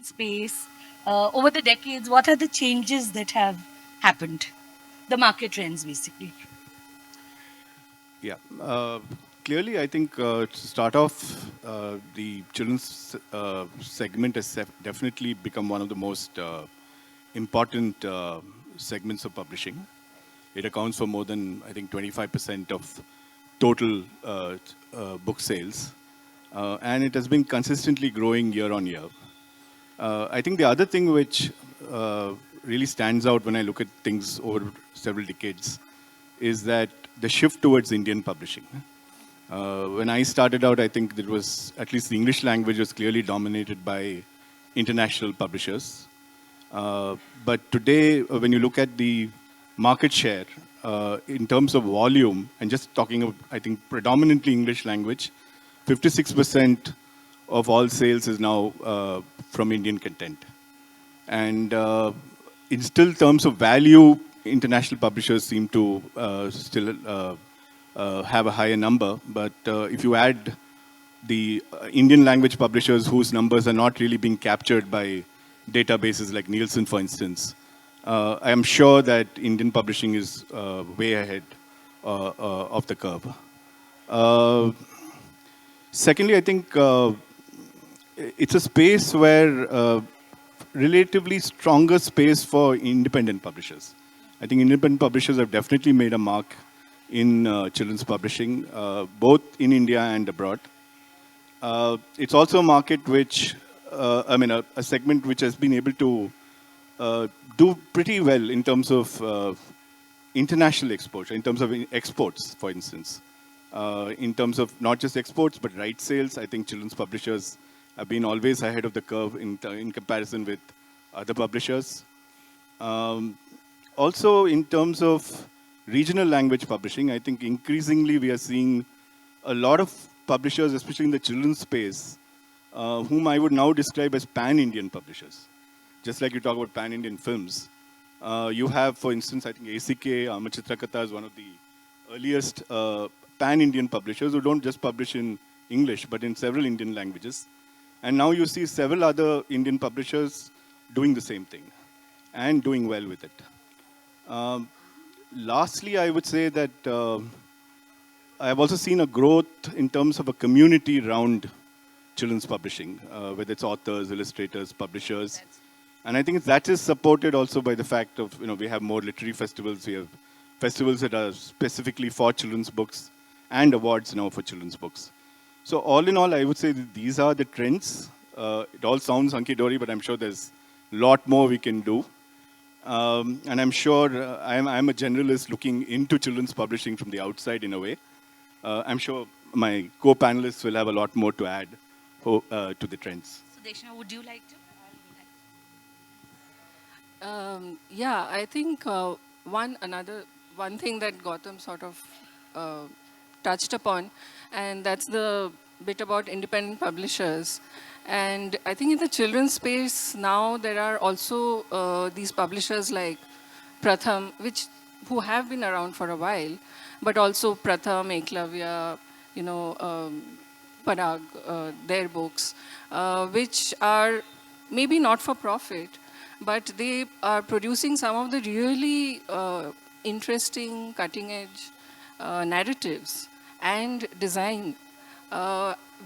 space over the decades? What are the changes that have happened? The market trends, basically. Yeah. Clearly, I think to start off, the children's segment has definitely become one of the most important segments of publishing. It accounts for more than, I think, 25% of total book sales. And it has been consistently growing year on year. I think the other thing which really stands out when I look at things over several decades is that the shift towards Indian publishing. When I started out, I think there was, at least the English language was clearly dominated by international publishers. But today, when you look at the market share in terms of volume, and just talking of, I think, predominantly English language, 56% of all sales is now from Indian content. And in still terms of value, international publishers seem to still have a higher number. But if you add the Indian language publishers whose numbers are not really being captured by databases like Nielsen, for instance, I am sure that Indian publishing is way ahead of the curve. Uh, Secondly, I think it's a space where relatively stronger space for independent publishers. I think independent publishers have definitely made a mark in children's publishing, both in India and abroad. It's also a market which, a segment which has been able to do pretty well in terms of international exposure, in terms of exports, for instance. In terms of not just exports, but right sales, I think children's publishers have been always ahead of the curve in comparison with other publishers. Um, Also, in terms of regional language publishing, I think increasingly we are seeing a lot of publishers, especially in the children's space, whom I would now describe as pan-Indian publishers. Just like you talk about pan-Indian films, you have, for instance, I think ACK, Amachitra Katha is one of the earliest pan-Indian publishers who don't just publish in English, but in several Indian languages. And now you see several other Indian publishers doing the same thing and doing well with it. Um, Lastly, I would say that I have also seen a growth in terms of a community around children's publishing, whether it's authors, illustrators, publishers. And I think that is supported also by the fact of, we have more literary festivals. We have festivals that are specifically for children's books and awards now for children's books. So all in all, I would say that these are the trends. It all sounds hunky-dory, but I'm sure there's a lot more we can do. And I'm sure I'm a generalist looking into children's publishing from the outside in a way. I'm sure my co-panelists will have a lot more to add to the trends. So, Deshna, would you like to? Yeah, I think one thing that Gautam sort of uh, touched upon, and that's the bit about independent publishers. And I think in the children's space now there are also these publishers like Pratham, who have been around for a while, but also Pratham, Eklavya, Parag, their books, which are maybe not for profit, but they are producing some of the really interesting, cutting edge narratives and design,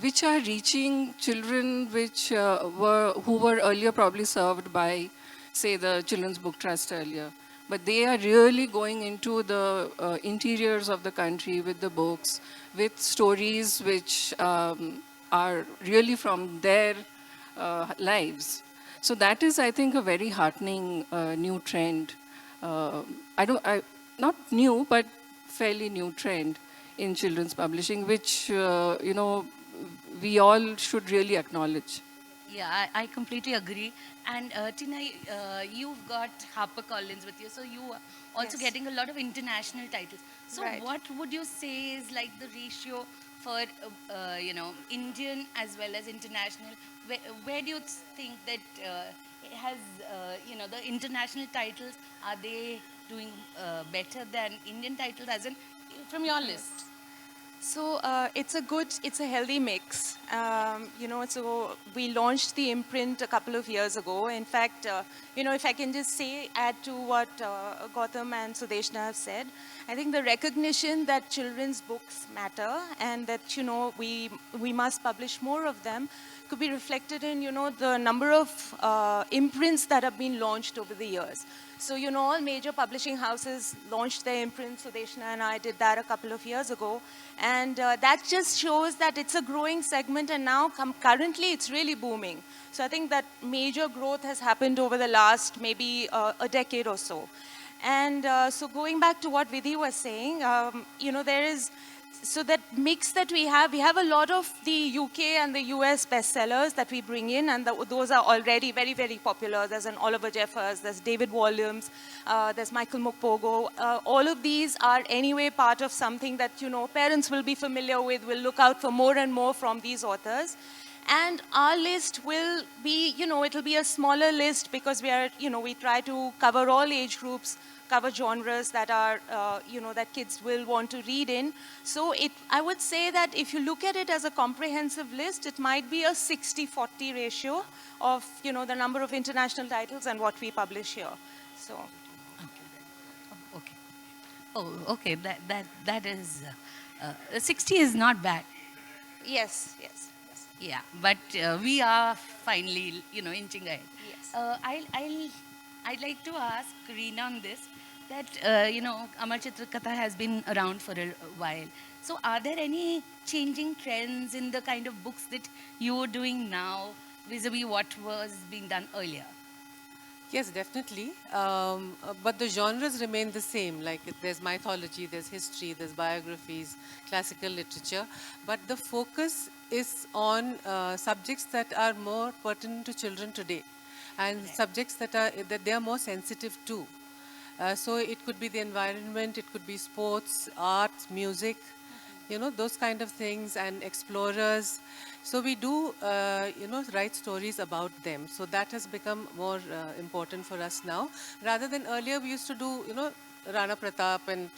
which are reaching children who were earlier probably served by, say, the Children's Book Trust earlier. But they are really going into the interiors of the country with the books, with stories which are really from their lives. So that is, I think, a very heartening new trend. Not new, but fairly new trend in children's publishing, which we all should really acknowledge. Yeah, I completely agree. And Tina, you've got HarperCollins with you, so you are also Yes. getting a lot of international titles. So, Right. what would you say is like the ratio for Indian as well as international? Where do you think that it has the international titles, are they doing better than Indian titles? As in, from your list. It's a healthy mix. So we launched the imprint a couple of years ago. In fact, if I can just add to what Gautam and Sudeshna have said, I think the recognition that children's books matter and that, we must publish more of them could be reflected in, the number of imprints that have been launched over the years. So, all major publishing houses launched their imprints. Sudeshna and I did that a couple of years ago. And that just shows that it's a growing segment, and now currently it's really booming. So I think that major growth has happened over the last maybe a decade or so. And so going back to what Vidhi was saying, there is, so that mix that we have a lot of the UK and the US bestsellers that we bring in, and those are already very, very popular. There's an Oliver Jeffers, there's David Walliams, there's Michael Mukpogo. All of these are anyway part of something that, parents will be familiar with, will look out for more and more from these authors. And our list will be, it'll be a smaller list because we try to cover all age groups, cover genres that are, that kids will want to read in. So I would say that if you look at it as a comprehensive list, it might be a 60-40 ratio of, the number of international titles and what we publish here. So. Okay. Oh, okay. That is 60 is not bad. Yes. Yeah, but we are finally, inching ahead. Yes. I'd like to ask Reena on this, that, Amar Chitra Katha has been around for a while. So are there any changing trends in the kind of books that you're doing now vis-a-vis what was being done earlier? Yes, definitely. But the genres remain the same. Like there's mythology, there's history, there's biographies, classical literature. But the focus is on subjects that are more pertinent to children today, and subjects that they are more sensitive to. So it could be the environment, it could be sports, art, music, those kind of things, and explorers. So we do, write stories about them. So that has become more important for us now. Rather than earlier, we used to do, Rana Pratap and,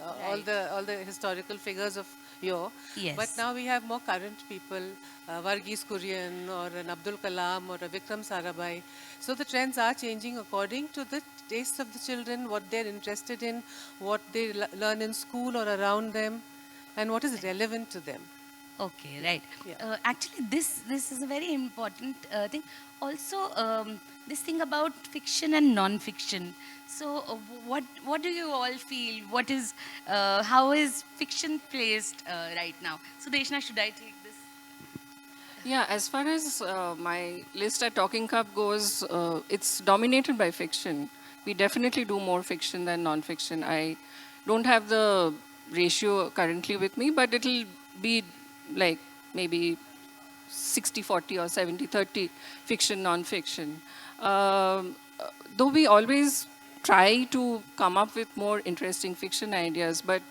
all the historical figures of yore. Yes. But now we have more current people, Varghese Kurian or an Abdul Kalam or a Vikram Sarabhai. So the trends are changing according to the tastes of the children, what they're interested in, what they learn in school or around them, and what is relevant to them. Okay, right. Yeah. Actually, this is a very important thing. Also, this thing about fiction and non-fiction. So, what do you all feel? How is fiction placed right now? So, Deshna, should I take this? Yeah, as far as my list at Talking Cup goes, it's dominated by fiction. We definitely do more fiction than non-fiction. I don't have the ratio currently with me, but it'll be like maybe 60-40 or 70-30 fiction, non-fiction. Though we always try to come up with more interesting fiction ideas, but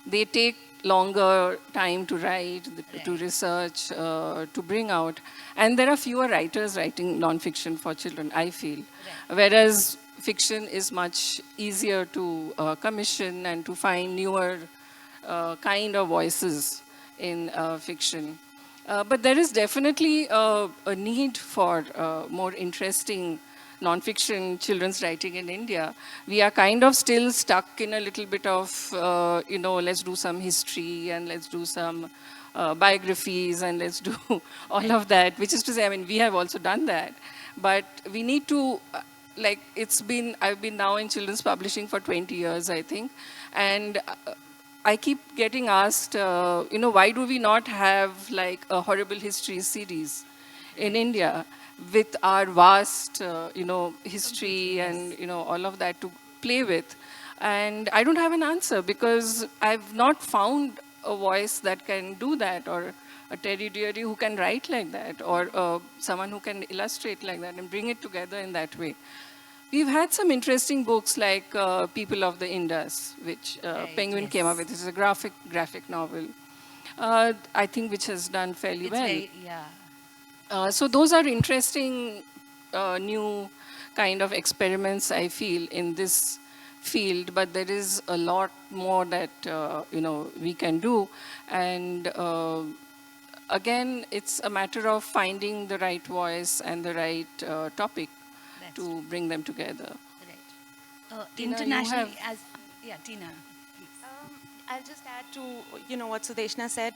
they take longer time to write, to research, to bring out. And there are fewer writers writing non-fiction for children, I feel. Whereas fiction is much easier to commission and to find newer kind of voices in fiction. But there is definitely a need for more interesting non-fiction children's writing in India. We are kind of still stuck in a little bit of, let's do some history and let's do some biographies and let's do all of that, which is to say, I mean, we have also done that. But we need to, I've been now in children's publishing for 20 years, I think. And I keep getting asked, why do we not have like a horrible history series in India with our vast, history and, all of that to play with? And I don't have an answer because I've not found a voice that can do that, or a Teddy Deary who can write like that, or someone who can illustrate like that and bring it together in that way. We've had some interesting books like People of the Indus, which Penguin came up with. It's a graphic novel, I think, which has done fairly well. So those are interesting new kind of experiments, I feel, in this field, but there is a lot more that we can do. And again, it's a matter of finding the right voice and the right topic That's to bring them together. right. Tina, you Internationally, have- yeah, Tina. Please. I'll just add to what Sudeshna said.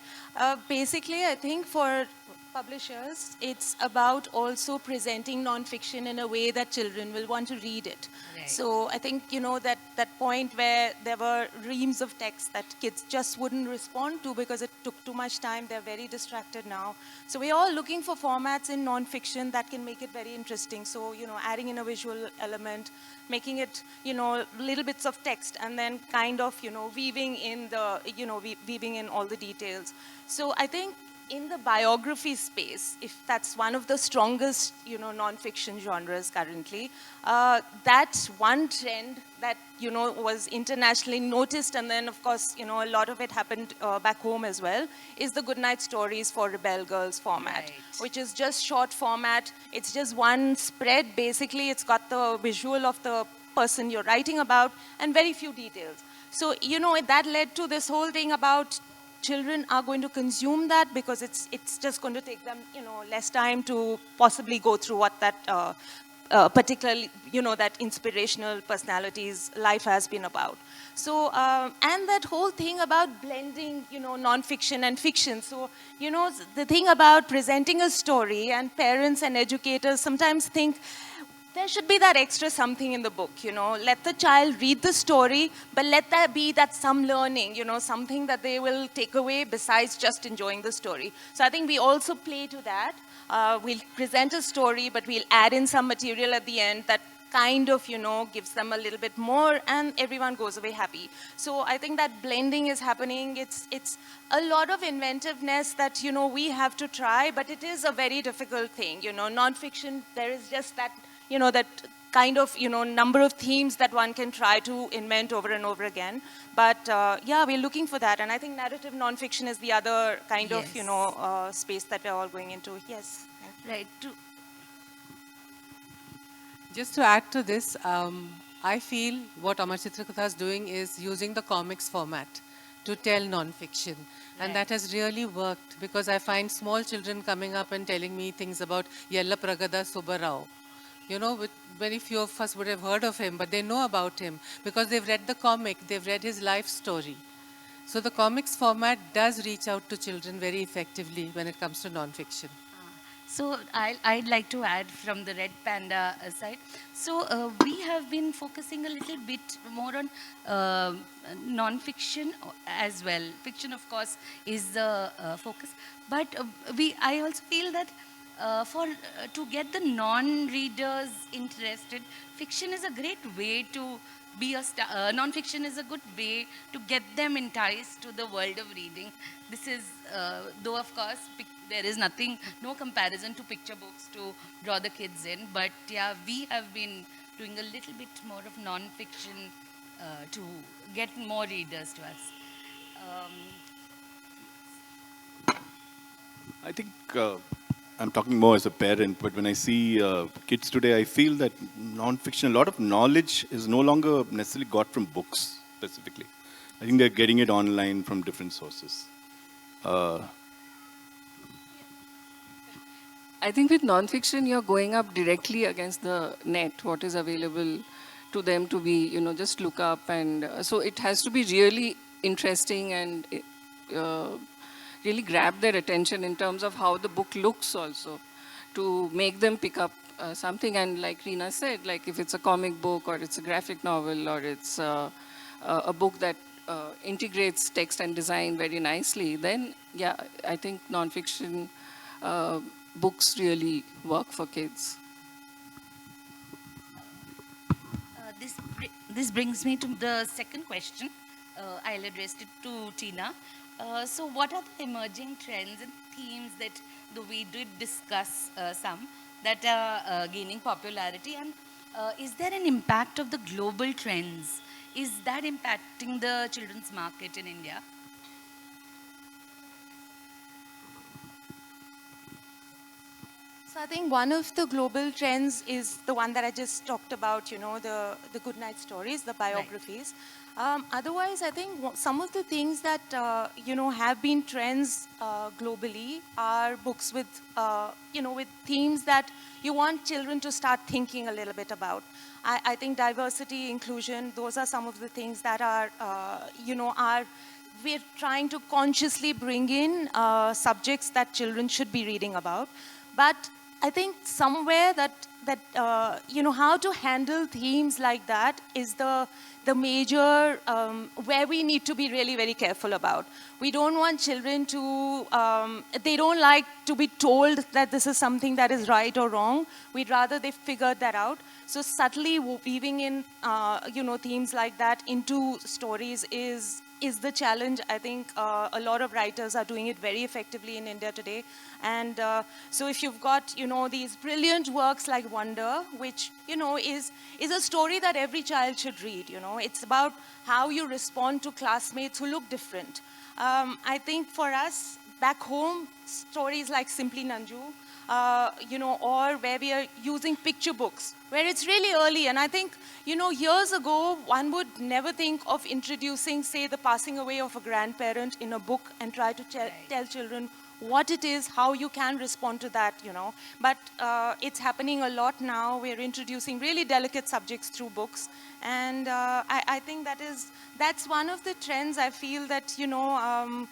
Basically, I think for publishers, it's about also presenting non-fiction in a way that children will want to read it. Right. So I think that point where there were reams of text that kids just wouldn't respond to because it took too much time. They're very distracted now. So we're all looking for formats in non-fiction that can make it very interesting. So adding in a visual element, making it little bits of text, and then kind of weaving in the weaving in all the details. So I think in the biography space, if that's one of the strongest non-fiction genres currently, that's one trend that was internationally noticed, and then of course a lot of it happened back home as well, is the Goodnight Stories for Rebel Girls format, Right. which is just short format. It's just one spread. Basically, it's got the visual of the person you're writing about and very few details. So that led to this whole thing about children are going to consume that because it's just going to take them less time to possibly go through what that particularly that inspirational personality's life has been about. So and that whole thing about blending non-fiction and fiction. So the thing about presenting a story, and parents and educators sometimes think there should be that extra something in the book, Let the child read the story, but let there be that some learning, something that they will take away besides just enjoying the story. So I think we also play to that. We'll present a story, but we'll add in some material at the end that kind of, gives them a little bit more, and everyone goes away happy. So I think that blending is happening. It's a lot of inventiveness that, we have to try, but it is a very difficult thing. Non-fiction, there is just that, that kind of, number of themes that one can try to invent over and over again. But yeah, we're looking for that. And I think narrative nonfiction is the other kind Yes. of, space that we're all going into. Yes. Right. Just to add to this, I feel what Amar Chitrakatha is doing is using the comics format to tell non-fiction. And Right. that has really worked because I find small children coming up and telling me things about Yella Pragada Subbarao. Very few of us would have heard of him, but they know about him because they've read the comic, they've read his life story. So the comics format does reach out to children very effectively when it comes to non-fiction. So I'd like to add from the Red Panda side. So we have been focusing a little bit more on non-fiction as well. Fiction, of course, is the focus. But I also feel that to get the non-readers interested, fiction is a great way to be a star. Non-fiction is a good way to get them enticed to the world of reading. This is, though of course, there is no comparison to picture books to draw the kids in. But yeah, we have been doing a little bit more of non-fiction to get more readers to us. I think I'm talking more as a parent, but when I see kids today, I feel that non-fiction, a lot of knowledge is no longer necessarily got from books specifically. I think they're getting it online from different sources. I think with nonfiction, you're going up directly against the net, what is available to them to be, just look up. And so it has to be really interesting and really grab their attention in terms of how the book looks also, to make them pick up something. And like Reena said, like if it's a comic book or it's a graphic novel or it's a book that integrates text and design very nicely, then yeah, I think nonfiction books really work for kids. This brings me to the second question. I'll address it to Tina. So what are the emerging trends and themes that, though we did discuss some, that are gaining popularity? And is there an impact of the global trends? Is that impacting the children's market in India? So I think one of the global trends is the one that I just talked about, you know, the good night stories, the biographies. Otherwise, I think some of the things that, you know, have been trends globally are books with, you know, with themes that you want children to start thinking a little bit about. I think diversity, inclusion, those are some of the things that are, you know, we're trying to consciously bring in subjects that children should be reading about. But I think somewhere that you know, how to handle themes like that is the major where we need to be really very careful about. We don't want children to they don't like to be told that this is something that is right or wrong. We'd rather they figured that out. So subtly weaving in you know, themes like that into stories is the challenge. I think a lot of writers are doing it very effectively in India today. And so if you've got, you know, these brilliant works like Wonder, which, you know, is a story that every child should read, you know. It's about how you respond to classmates who look different. I think for us, back home, stories like Simply Nanju, you know, or where we are using picture books, where it's really early. And I think, you know, years ago, one would never think of introducing, say, the passing away of a grandparent in a book and try to tell children what it is, how you can respond to that, you know. But it's happening a lot now. We're introducing really delicate subjects through books. And I think that's one of the trends I feel that, you know,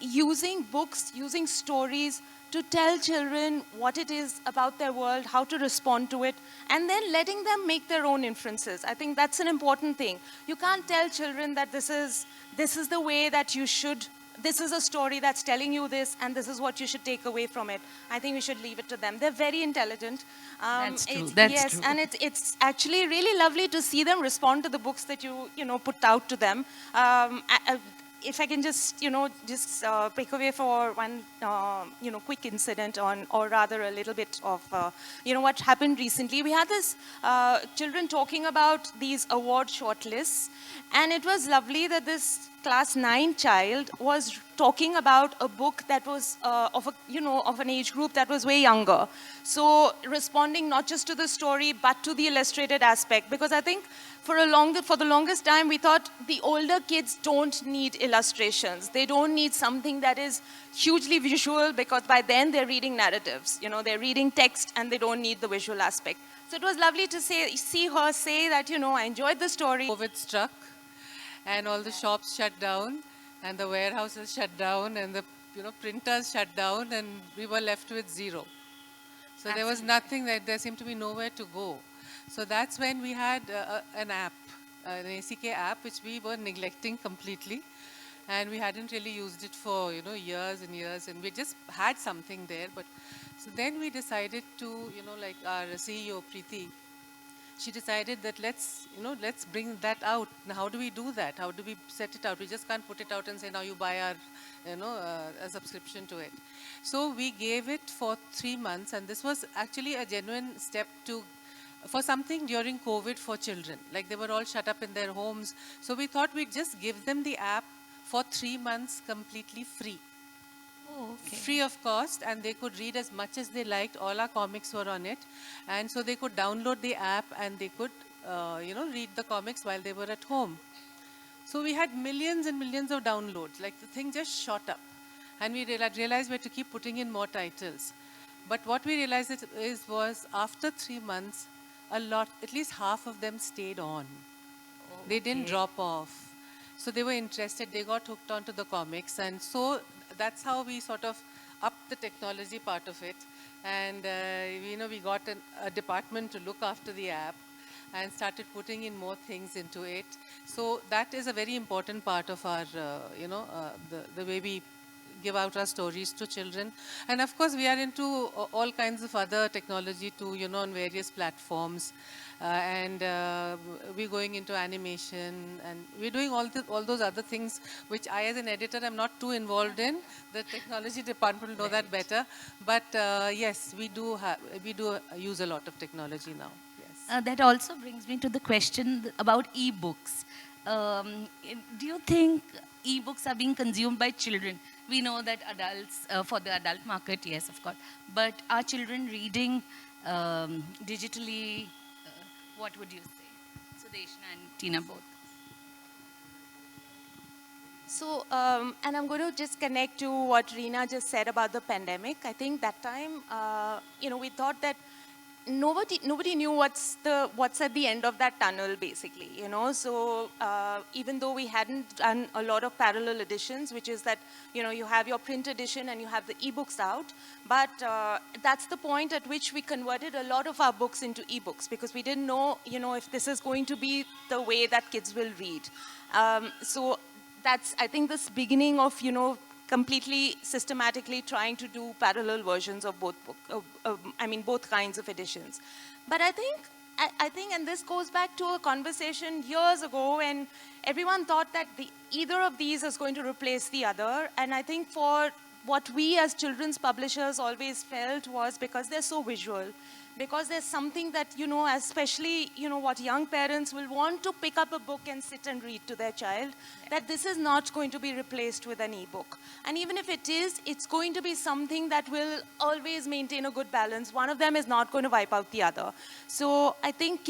using books, using stories to tell children what it is about their world, how to respond to it, and then letting them make their own inferences. I think that's an important thing. You can't tell children that this is the way that you should, this is a story that's telling you this, and this is what you should take away from it. I think we should leave it to them. They're very intelligent. That's true. Yes, True. and it's actually really lovely to see them respond to the books that you know, put out to them. If I can just, you know, just pick away for one, you know, quick incident on, or rather a little bit of, you know, what happened recently. We had this children talking about these award shortlists, and it was lovely that this class 9 child was talking about a book that was of a, you know, of an age group that was way younger. So responding not just to the story, but to the illustrated aspect, because I think for the longest time, we thought the older kids don't need illustrations. They don't need something that is hugely visual, because by then they're reading narratives. You know, they're reading text and they don't need the visual aspect. So it was lovely to see her say that, you know, I enjoyed the story. COVID struck, and all the shops shut down, and the warehouses shut down, and the, you know, printers shut down, and we were left with zero. So there was nothing, that there seemed to be nowhere to go. So that's when we had an app, an ACK app, which we were neglecting completely. And we hadn't really used it for, you know, years and years. And we just had something there. But so then we decided to, you know, like our CEO, Preeti, she decided that let's bring that out. Now, how do we do that? How do we set it out? We just can't put it out and say, now you buy our, you know, a subscription to it. So we gave it for 3 months. And this was actually a genuine step for something during COVID for children. Like they were all shut up in their homes. So we thought we'd just give them the app for 3 months completely free. Oh, okay. Free of cost, and they could read as much as they liked. All our comics were on it. And so they could download the app and they could, you know, read the comics while they were at home. So we had millions and millions of downloads. Like the thing just shot up. And we realized we had to keep putting in more titles. But what we realized was after 3 months, at least half of them stayed on. They didn't drop off. So they were interested, they got hooked onto the comics. And so that's how we sort of upped the technology part of it. And, you know, we got a department to look after the app and started putting in more things into it. So that is a very important part of our, you know, the way we give out our stories to children. And of course, we are into all kinds of other technology too, you know, on various platforms. And we're going into animation, and we're doing all those other things, which I, as an editor, am not too involved in. The technology department will know that better. But yes, we do use a lot of technology now. Yes. That also brings me to the question about e-books. Do you think e-books are being consumed by children. We know that adults, for the adult market, yes, of course. But are children reading digitally? What would you say? Sudeshna and Tina both. So, and I'm going to just connect to what Reena just said about the pandemic. I think that time, we thought that nobody knew what's at the end of that tunnel, basically. So even though we hadn't done a lot of parallel editions, which is that you have your print edition and you have the ebooks out, but that's the point at which we converted a lot of our books into ebooks because we didn't know if this is going to be the way that kids will read. So that's, I think, this beginning of, completely systematically trying to do parallel versions of both both kinds of editions. But I think, and this goes back to a conversation years ago when everyone thought that either of these is going to replace the other. And I think for what we as children's publishers always felt was because they're so visual, because there's something that, especially, what young parents will want to pick up a book and sit and read to their child, that this is not going to be replaced with an ebook. And even if it is, it's going to be something that will always maintain a good balance. One of them is not going to wipe out the other. So I think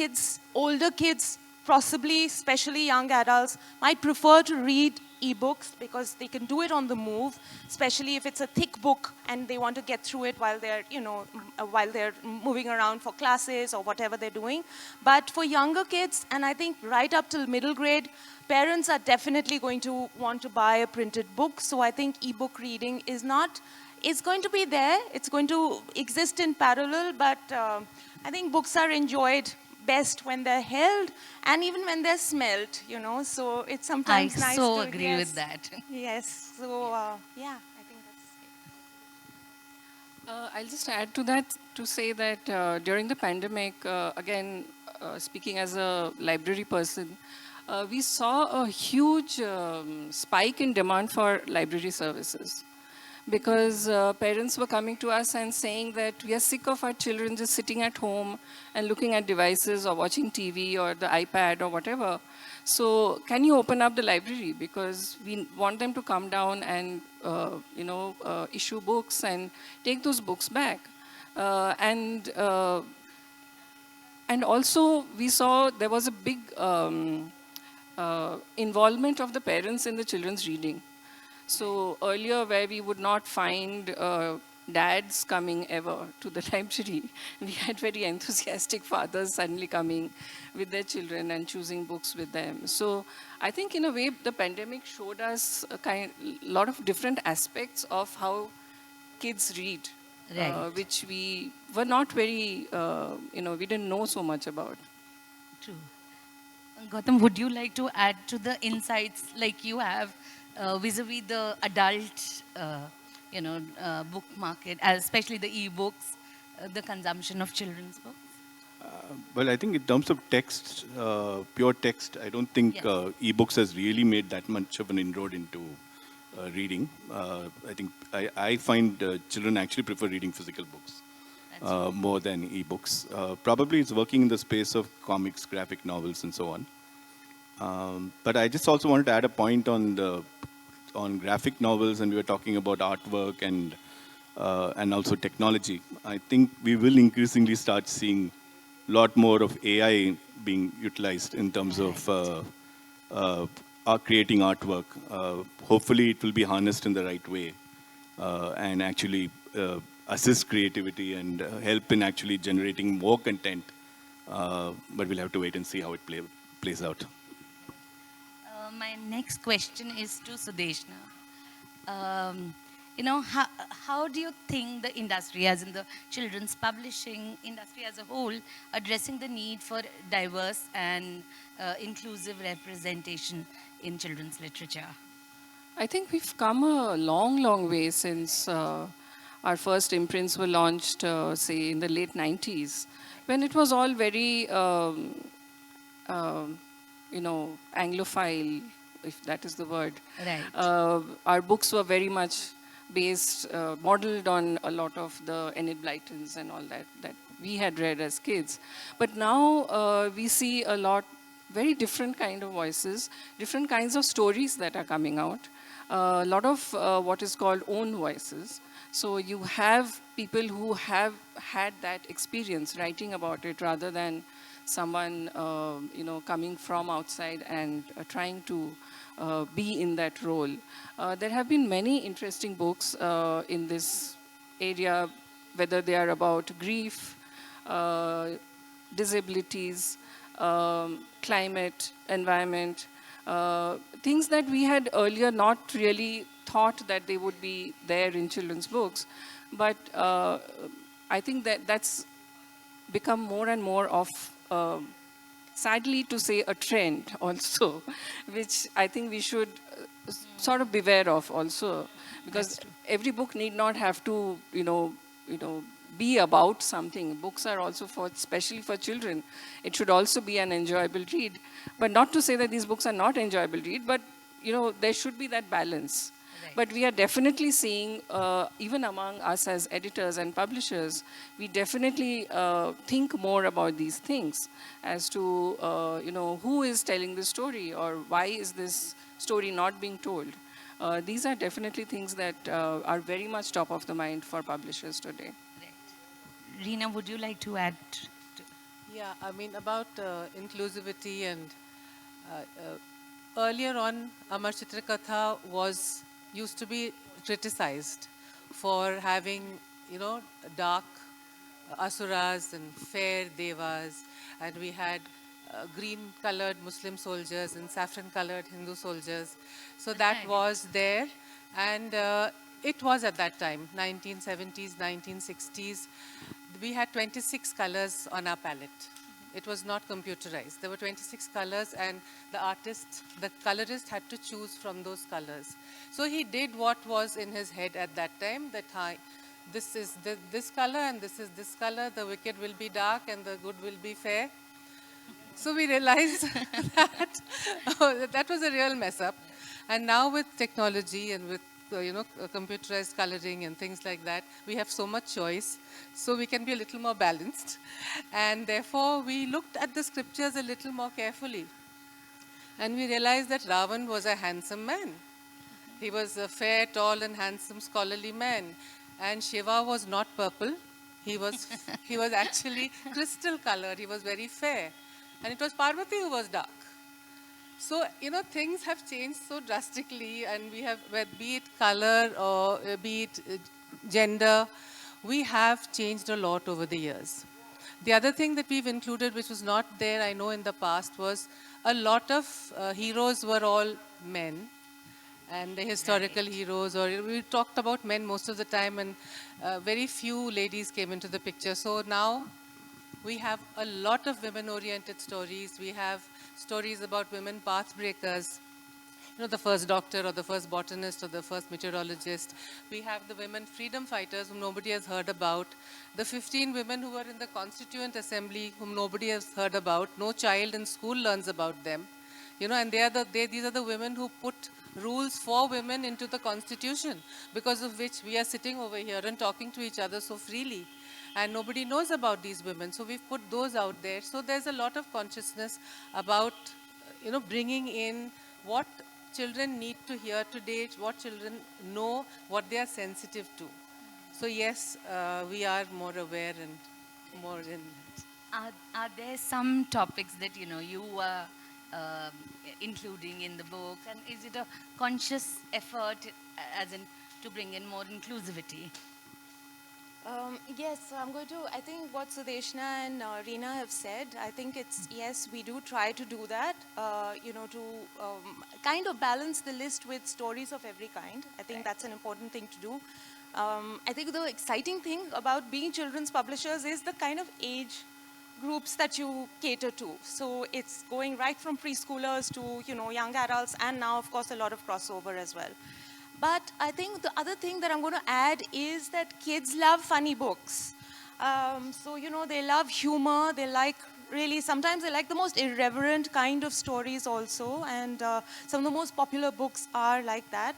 older kids, possibly, especially young adults, might prefer to read ebooks because they can do it on the move, especially if it's a thick book and they want to get through it while they're moving around for classes or whatever they're doing. But for younger kids, and I think right up till middle grade, parents are definitely going to want to buy a printed book. So I think ebook reading is going to be there. It's going to exist in parallel, but I think books are enjoyed best when they're held and even when they're smelt, so it's sometimes nice to... I so agree with that. Yes, so yeah, I think that's... I'll just add to that to say that during the pandemic, again, speaking as a library person, we saw a huge spike in demand for library services. Because parents were coming to us and saying that we are sick of our children just sitting at home and looking at devices or watching TV or the iPad or whatever. So can you open up the library? Because we want them to come down and issue books and take those books back. And also we saw there was a big involvement of the parents in the children's reading. So earlier, where we would not find dads coming ever to the library, we had very enthusiastic fathers suddenly coming with their children and choosing books with them. So I think in a way, the pandemic showed us a lot of different aspects of how kids read, Right. which we were not very, we didn't know so much about. True. Gautam, would you like to add to the insights like you have vis-a-vis the adult, book market, especially the e-books, the consumption of children's books? Well, I think in terms of text, pure text, I don't think Yes. ebooks has really made that much of an inroad into reading. I think I find children actually prefer reading physical books more than ebooks. Probably it's working in the space of comics, graphic novels, and so on. But I just also wanted to add a point on graphic novels, and we were talking about artwork and also technology. I think we will increasingly start seeing a lot more of AI being utilized in terms of creating artwork. Hopefully, it will be harnessed in the right way and actually assist creativity and help in actually generating more content. But we'll have to wait and see how it plays out. My next question is to Sudeshna. How do you think the industry, as in the children's publishing industry as a whole, addressing the need for diverse and inclusive representation in children's literature? I think we've come a long, long way since our first imprints were launched, say, in the late 90s, when it was all very, Anglophile, if that is the word. Right. Our books were very much based, modeled on a lot of the Enid Blytons and all that we had read as kids. But now we see a lot very different kind of voices, different kinds of stories that are coming out. A lot of what is called own voices. So you have people who have had that experience writing about it rather than someone coming from outside and trying to be in that role. There have been many interesting books in this area, whether they are about grief, uh, disabilities, climate, environment, things that we had earlier not really thought that they would be there in children's books. But I think that that's become more and more of, sadly to say, a trend also, which I think we should sort of beware of also, because every book need not have to, be about something. Books are also for, especially for children. It should also be an enjoyable read. But not to say that these books are not enjoyable read, but there should be that balance. Right. But we are definitely seeing, even among us as editors and publishers, we definitely think more about these things as to, who is telling the story or why is this story not being told. These are definitely things that are very much top of the mind for publishers today. Right. Reena, would you like to add? Yeah, I mean, about inclusivity and earlier on, Amar Chitrakatha used to be criticized for having, dark asuras and fair devas, and we had green-colored Muslim soldiers and saffron-colored Hindu soldiers. So that was there, and it was at that time, 1970s, 1960s. We had 26 colors on our palette. It was not computerized. There were 26 colors, and the colorist had to choose from those colors. So he did what was in his head at that time, that this is this color and this is this color, the wicked will be dark and the good will be fair. So we realized that was a real mess up. And now with technology and with computerized coloring and things like that, we have so much choice, so we can be a little more balanced. And therefore, we looked at the scriptures a little more carefully. And we realized that Ravan was a handsome man. He was a fair, tall, and handsome, scholarly man. And Shiva was not purple. He was actually crystal colored. He was very fair. And it was Parvati who was dark. So, things have changed so drastically, and we have, be it color or be it gender, we have changed a lot over the years. The other thing that we've included, which was not there, I know, in the past, was a lot of heroes were all men, and the historical heroes, or we talked about men most of the time, and very few ladies came into the picture. So now we have a lot of women-oriented stories. We have stories about women path breakers, the first doctor or the first botanist or the first meteorologist. We have the women freedom fighters whom nobody has heard about. The 15 women who were in the Constituent Assembly whom nobody has heard about. No child in school learns about them. And these are the women who put rules for women into the Constitution, because of which we are sitting over here and talking to each other so freely. And nobody knows about these women, so we've put those out there. So there's a lot of consciousness about, bringing in what children need to hear today, what children know, what they are sensitive to. So yes, we are more aware and more in. Are there some topics that you are including in the books, and is it a conscious effort, as in to bring in more inclusivity? Yes, so I think what Sudeshna and Reena have said, I think yes, we do try to do that, to kind of balance the list with stories of every kind. I think that's an important thing to do. I think the exciting thing about being children's publishers is the kind of age groups that you cater to. So it's going right from preschoolers to, young adults, and now, of course, a lot of crossover as well. But I think the other thing that I'm going to add is that kids love funny books. So, they love humor, they like really, sometimes they like the most irreverent kind of stories also, and some of the most popular books are like that.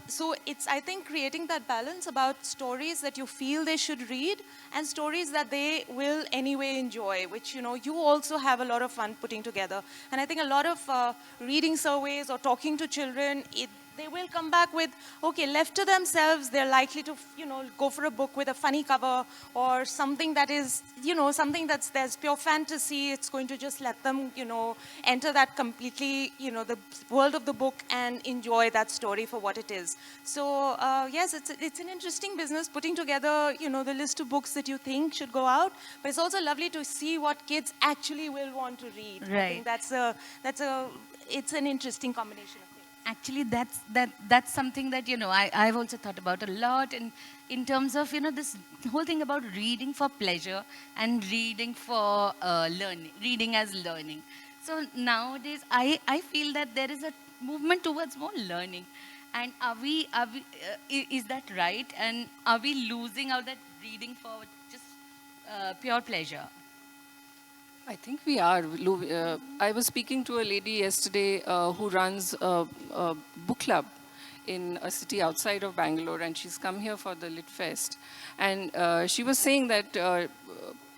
So it's, I think, creating that balance about stories that you feel they should read and stories that they will anyway enjoy, which, you know, you also have a lot of fun putting together. And I think a lot of reading surveys or talking to children, they will come back with, okay, left to themselves, they're likely to, you know, go for a book with a funny cover or something that is, you know, something there's pure fantasy. It's going to just let them, you know, enter that completely, you know, the world of the book and enjoy that story for what it is. So yes, it's an interesting business putting together, you know, the list of books that you think should go out, but it's also lovely to see what kids actually will want to read. I Right. think it's an interesting combination of things. Actually, that's something that, you know, I've also thought about a lot in terms of, you know, this whole thing about reading for pleasure and reading for learning, reading as learning. So nowadays, I feel that there is a movement towards more learning. And is that right? And are we losing out that reading for just pure pleasure? I think we are. I was speaking to a lady yesterday who runs a book club in a city outside of Bangalore, and she's come here for the Lit Fest. And she was saying that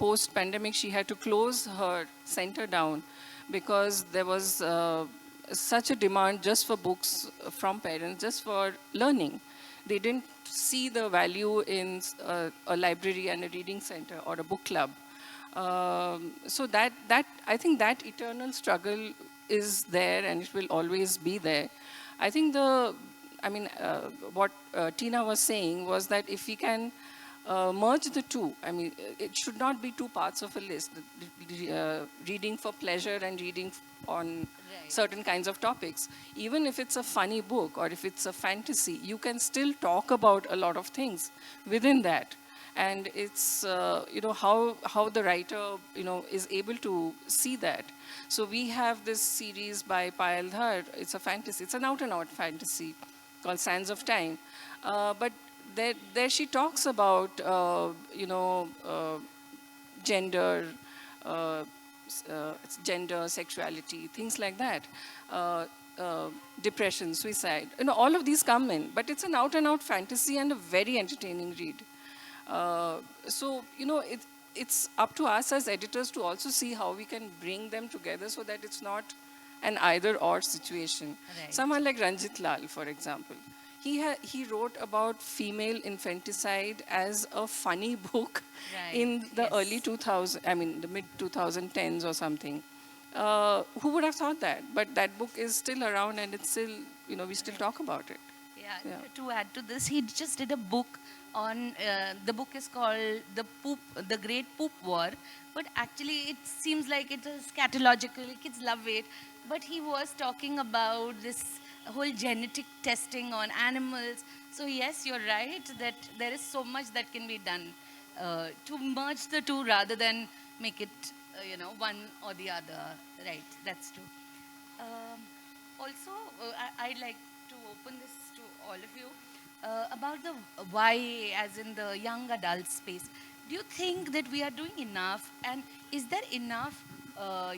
post-pandemic, she had to close her center down because there was such a demand just for books from parents, just for learning. They didn't see the value in a library and a reading center or a book club. So that I think that eternal struggle is there, and it will always be there. I think what Tina was saying was that if we can merge the two, I mean, it should not be two parts of a list, reading for pleasure and reading on certain kinds of topics. Even if it's a funny book or if it's a fantasy, you can still talk about a lot of things within that. And it's you know, how the writer, you know, is able to see that. So we have this series by Payal Dhar. It's a fantasy. It's an out-and-out fantasy called Sands of Time. But there she talks about you know, gender, gender, sexuality, things like that. Depression, suicide. You know, all of these come in. But it's an out-and-out fantasy and a very entertaining read. So, you know, it's up to us as editors to also see how we can bring them together so that it's not an either-or situation. Right. Someone like Ranjit Lal, for example, he wrote about female infanticide as a funny book in the Yes. early 2000s, I mean, the mid-2010s or something. Who would have thought that? But that book is still around, and it's still, you know, we still talk about it. Yeah. To add to this, he just did a book on, the book is called The Great Poop War, but actually it seems like it is scatological, kids love it, but he was talking about this whole genetic testing on animals. So yes, you're right that there is so much that can be done to merge the two rather than make it, you know, one or the other. Right, that's true. Also, I'd like to open this to all of you about the why, as in the young adult space. Do you think that we are doing enough, and is there enough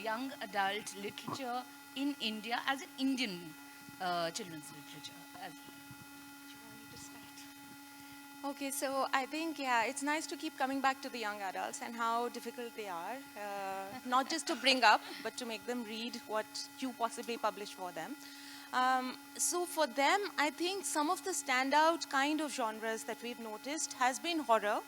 young adult literature in India as an Indian children's literature? Okay, so I think, yeah, it's nice to keep coming back to the young adults and how difficult they are, not just to bring up, but to make them read what you possibly publish for them. So for them, I think some of the standout kind of genres that we've noticed has been horror.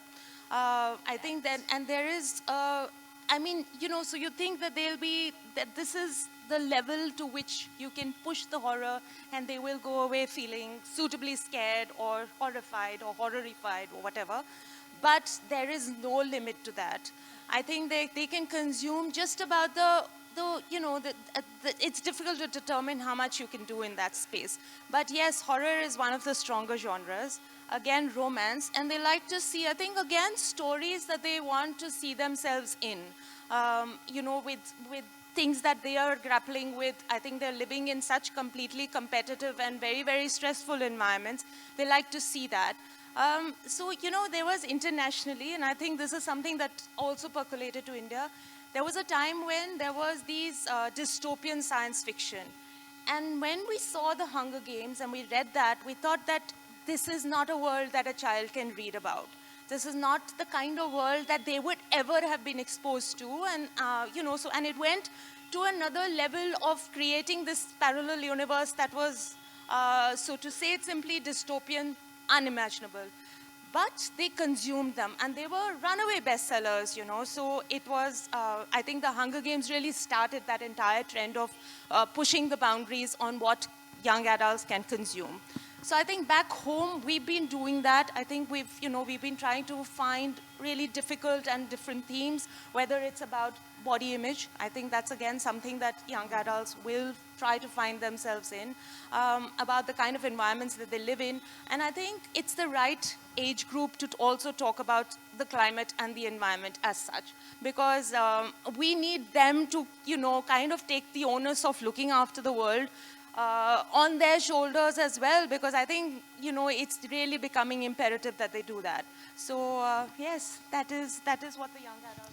I think that, and there is, I mean, you know, so you think that that this is the level to which you can push the horror and they will go away feeling suitably scared or horrified or horrified or whatever. But there is no limit to that. I think they can consume just about you know, it's difficult to determine how much you can do in that space. But yes, horror is one of the stronger genres. Again, romance, and they like to see, I think, again, stories that they want to see themselves in. You know, with things that they are grappling with. I think they're living in such completely competitive and very, very stressful environments. They like to see that. So, you know, there was internationally, and I think this is something that also percolated to India, there was a time when there was these dystopian science fiction. And when we saw the Hunger Games and we read that, we thought that this is not a world that a child can read about. This is not the kind of world that they would ever have been exposed to. And, and it went to another level of creating this parallel universe that was, so to say it simply, dystopian, unimaginable. But they consumed them, and they were runaway bestsellers, So it was, I think the Hunger Games really started that entire trend of pushing the boundaries on what young adults can consume. So I think back home, we've been doing that. I think we've been trying to find really difficult and different themes, whether it's about body image. I think that's, again, something that young adults will try to find themselves in, about the kind of environments that they live in. And I think it's the right age group to also talk about the climate and the environment as such, because we need them to, kind of take the onus of looking after the world on their shoulders as well, because I think, it's really becoming imperative that they do that. So yes, that is what the young adults